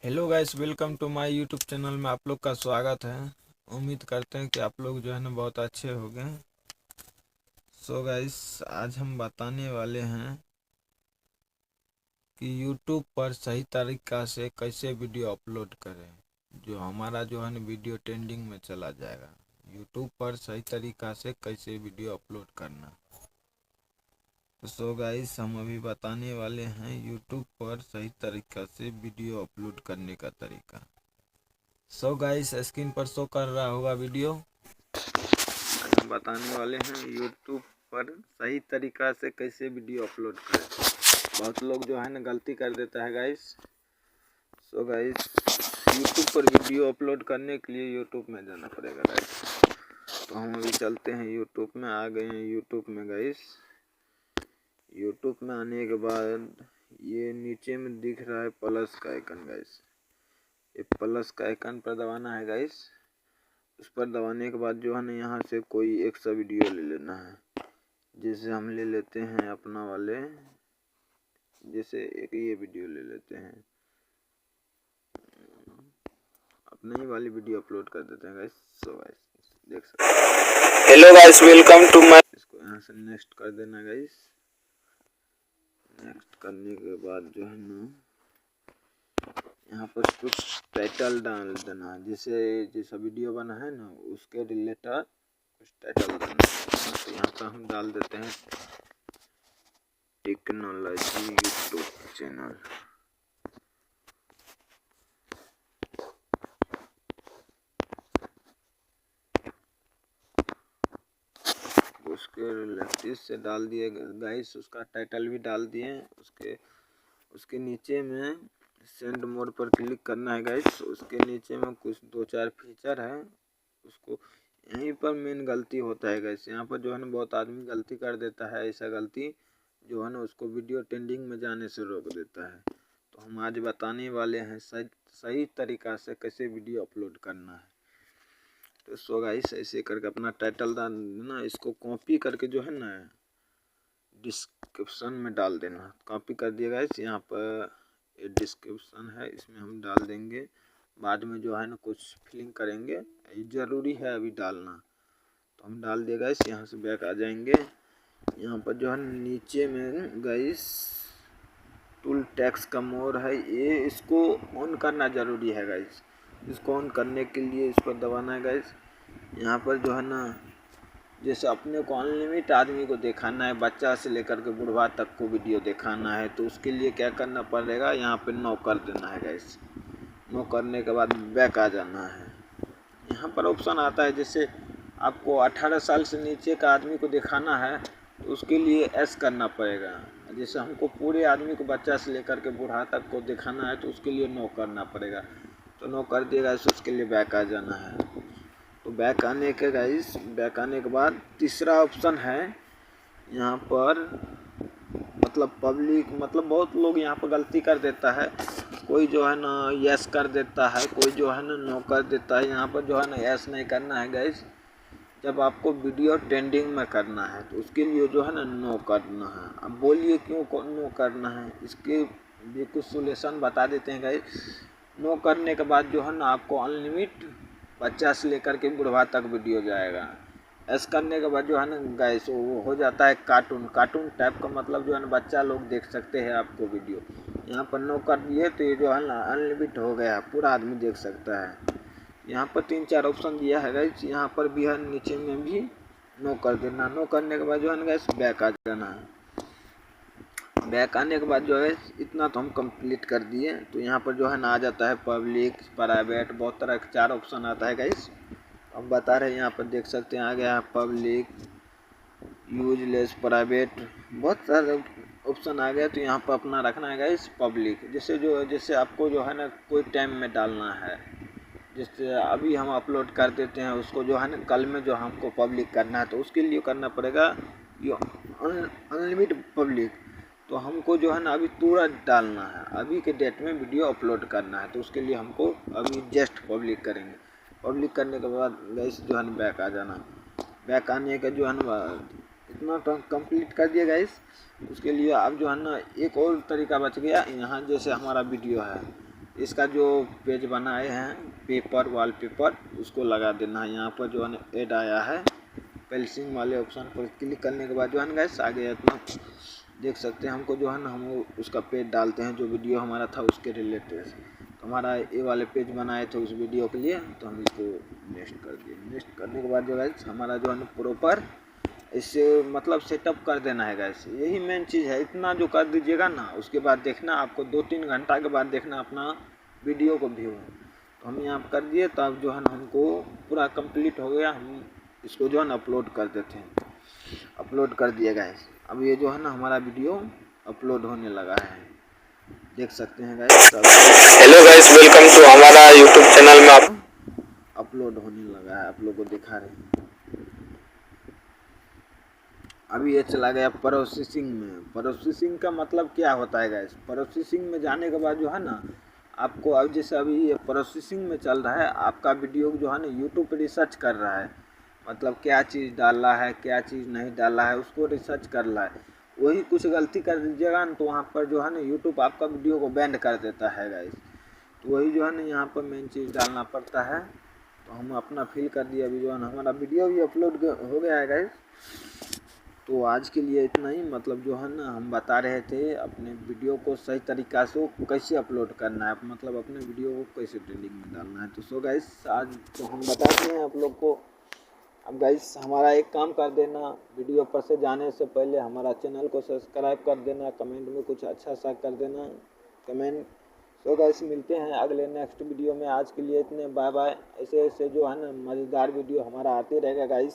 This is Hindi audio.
Hello guys, welcome to my YouTube channel में आप लोग का स्वागत है। उम्मीद करते हैं कि आप लोग जो है ना बहुत अच्छे होंगे। सो गाइस, आज हम बताने वाले हैं कि यूट्यूब पर सही तरीका से कैसे वीडियो अपलोड करें, जो हमारा जो है ना वीडियो ट्रेंडिंग में चला जाएगा। यूट्यूब पर सही तरीका से कैसे वीडियो अपलोड करना। तो सो गाइस, हम अभी बताने वाले हैं यूट्यूब पर सही तरीका से वीडियो अपलोड करने का तरीका। सो गाइस, स्क्रीन पर शो कर रहा होगा वीडियो। हम बताने वाले हैं यूट्यूब पर सही तरीका से कैसे वीडियो अपलोड करें। बहुत लोग जो है ना गलती कर देता है गाइस। सो गाइस, यूट्यूब पर वीडियो अपलोड करने के लिए यूट्यूब में जाना पड़ेगा गाइस। तो हम अभी चलते हैं यूट्यूब में, आ गए हैं यूट्यूब में गाइस। यूट्यूब में आने के बाद ये नीचे में दिख रहा है प्लस का आइकन गाइस। ये प्लस का आइकन पर दबाना है गाइस। उस पर दबाने के बाद जो है ना यहाँ से कोई एक सा वीडियो ले लेना है। जैसे हम ले लेते हैं अपना वाले, जैसे एक ये वीडियो ले लेते हैं, अपने ही वाली वीडियो अपलोड कर देते हैं गाइस। सो गाइस, देख सकते हैं। Hello guys, welcome to my. इसको यहाँ से नेक्स्ट कर देना गाइस। नेक्स्ट करने के बाद जो है ना यहाँ पर कुछ टाइटल डाल देना, जैसा वीडियो बना है ना उसके रिलेटेड कुछ टाइटल देना। तो यहाँ पर हम डाल देते हैं टेक्नोलॉजी यूट्यूब चैनल। उसके रिलेटेड से डाल दिए गाइस, उसका टाइटल भी डाल दिए। उसके नीचे में सेंड मोड पर क्लिक करना है गाइस। उसके नीचे में कुछ 2-4 फीचर है, उसको यहीं पर मेन गलती होता है गाइस। यहाँ पर जो है ना बहुत आदमी गलती कर देता है, ऐसा गलती जो है ना उसको वीडियो ट्रेंडिंग में जाने से रोक देता है। तो हम आज बताने वाले हैं सही तरीका से कैसे वीडियो अपलोड करना है। तो सो गाइस, ऐसे करके अपना टाइटल डालना, इसको कॉपी करके जो है ना डिस्क्रिप्शन में डाल देना। कॉपी कर दिया गाइस, यहाँ पर ये डिस्क्रिप्शन है, इसमें हम डाल देंगे। बाद में जो है ना कुछ फिलिंग करेंगे, ये ज़रूरी है अभी डालना। तो हम डाल दिए गाइस। यहाँ से बैक आ जाएंगे। यहाँ पर जो है नीचे में गाइस टूल टैक्स का मोड है, ये इसको ऑन करना ज़रूरी है गाइस। इसको ऑन करने के लिए इस पर दबाना है गाइस। यहाँ पर जो है ना जैसे अपने को अनलिमिट आदमी को दिखाना है, बच्चा से लेकर के बुढ़वा तक को वीडियो दिखाना है, तो उसके लिए क्या करना पड़ेगा, यहाँ पे नो कर देना है गाइस। नो करने के बाद बैक आ जाना है। यहाँ पर ऑप्शन आता है, जैसे आपको 18 साल से नीचे का आदमी को दिखाना है तो उसके लिए एस करना पड़ेगा। जैसे हमको पूरे आदमी को, बच्चा से लेकर के बूढ़ा तक को दिखाना है तो उसके लिए नो करना पड़ेगा। तो नो कर दिएगा, उसके लिए बैक आ जाना है। तो बैक आने के गाइस, बैक आने के बाद तीसरा ऑप्शन है यहाँ पर, मतलब पब्लिक, मतलब बहुत लोग यहाँ पर गलती कर देता है। कोई जो है ना यस कर देता है, कोई जो है ना नो कर देता है। यहाँ पर जो है ना यस नहीं करना है गाइस। जब आपको वीडियो ट्रेंडिंग में करना है तो उसके लिए जो है ना नो करना है। अब बोलिए क्यों नो करना है, इसके भी कुछ सोल्यूशन बता देते हैं गाइस। नो करने के बाद जो है ना आपको अनलिमिट बच्चा से लेकर के बुढ़वा तक वीडियो जाएगा। ऐसा करने के बाद जो है ना गाइस वो हो जाता है कार्टून टाइप का, मतलब जो है ना बच्चा लोग देख सकते हैं आपको वीडियो। यहाँ पर नो कर दिए तो ये जो है ना अनलिमिट हो गया, पूरा आदमी देख सकता है। यहाँ पर 3-4 ऑप्शन दिया है गाइस, यहाँ पर भी है, नीचे में भी नो कर देना। नो करने के बाद जो है ना गाइस बैक आ जाना है। बैक आने के बाद जो है इतना तो हम कंप्लीट कर दिए। तो यहाँ पर जो है ना आ जाता है पब्लिक, प्राइवेट, बहुत तरह के 4 ऑप्शन आता है गाइस। हम बता रहे हैं, यहाँ पर देख सकते हैं आ गया है पब्लिक, यूजलेस, प्राइवेट, बहुत सारे ऑप्शन आ गया। तो यहाँ पर अपना रखना है गाइस पब्लिक। जैसे आपको जो है ना कोई टाइम में डालना है, जैसे अभी हम अपलोड कर देते हैं, उसको जो है ना कल में जो हमको पब्लिक करना है तो उसके लिए करना पड़ेगा ये अनलिमिटेड पब्लिक। तो हमको जो है ना अभी तुरंत डालना है, अभी के डेट में वीडियो अपलोड करना है, तो उसके लिए हमको अभी जस्ट पब्लिक करेंगे। पब्लिक करने के बाद गाइस जो है ना बैक आ जाना। बैक आने का जो है ना इतना तो कंप्लीट कर दिया गाइस। उसके लिए अब जो है ना एक और तरीका बच गया। यहाँ जैसे हमारा वीडियो है, इसका जो पेज बनाए हैं पेपर वॉलपेपर उसको लगा देना है। यहाँ पर जो है ऐड आया है पेंसिल वाले ऑप्शन पर क्लिक करने के बाद जो है ना गाइस आगे इतना देख सकते हैं। हमको जो है ना हम उसका पेज डालते हैं जो वीडियो हमारा था उसके रिलेटेड। तो हमारा ये वाले पेज बनाए थे उस वीडियो के लिए, तो हम इसको नेक्स्ट कर दिए। नेक्स्ट करने के बाद जो गाइस हमारा जो है ना प्रॉपर इससे मतलब सेटअप कर देना है गाइस। यही मेन चीज़ है। इतना जो कर दीजिएगा ना उसके बाद देखना आपको 2-3 घंटा के बाद देखना अपना वीडियो को व्यू। तो हम यहाँ कर दिए, तब जो है ना हमको पूरा कंप्लीट हो गया। हम इसको जो है ना अपलोड कर देते हैं। अपलोड कर दिए गाइस। अब ये जो है ना हमारा वीडियो अपलोड होने लगा है, देख सकते हैं guys. Hello guys, welcome to हमारा यूट्यूब चैनल में आप अपलोड होने लगा है, आप लोग को दिखा रहे हैं। अभी ये चला गया प्रोसेसिंग में। प्रोसेसिंग का मतलब क्या होता है गाइस? प्रोसेसिंग में जाने के बाद जो है ना आपको अब जैसे अभी ये प्रोसेसिंग में चल रहा है, आपका वीडियो जो है ना यूट्यूब पर रिसर्च कर रहा है, मतलब क्या चीज़ डाला है क्या चीज़ नहीं डाला है उसको रिसर्च कर रहा है। वही कुछ गलती कर दीजिएगा ना तो वहाँ पर जो है ना यूट्यूब आपका वीडियो को बैंड कर देता है गाइस। तो वही जो है ना यहाँ पर मेन चीज़ डालना पड़ता है। तो हम अपना फिल कर दिया। अभी जो है ना हमारा वीडियो भी अपलोड हो गया है गाइस। तो आज के लिए इतना ही। मतलब जो है ना हम बता रहे थे अपने वीडियो को सही तरीक़ा से कैसे अपलोड करना है, मतलब अपने वीडियो को कैसे ट्रेंडिंग में डालना है। तो सो गाइस आज तो हम बताते हैं आप लोग को। अब गाइस हमारा एक काम कर देना, वीडियो पर से जाने से पहले हमारा चैनल को सब्सक्राइब कर देना, कमेंट में कुछ अच्छा सा कर देना कमेंट। सो गाइस मिलते हैं अगले नेक्स्ट वीडियो में। आज के लिए इतने, बाय बाय। ऐसे ऐसे जो है ना मज़ेदार वीडियो हमारा आते रहेगा गाइस।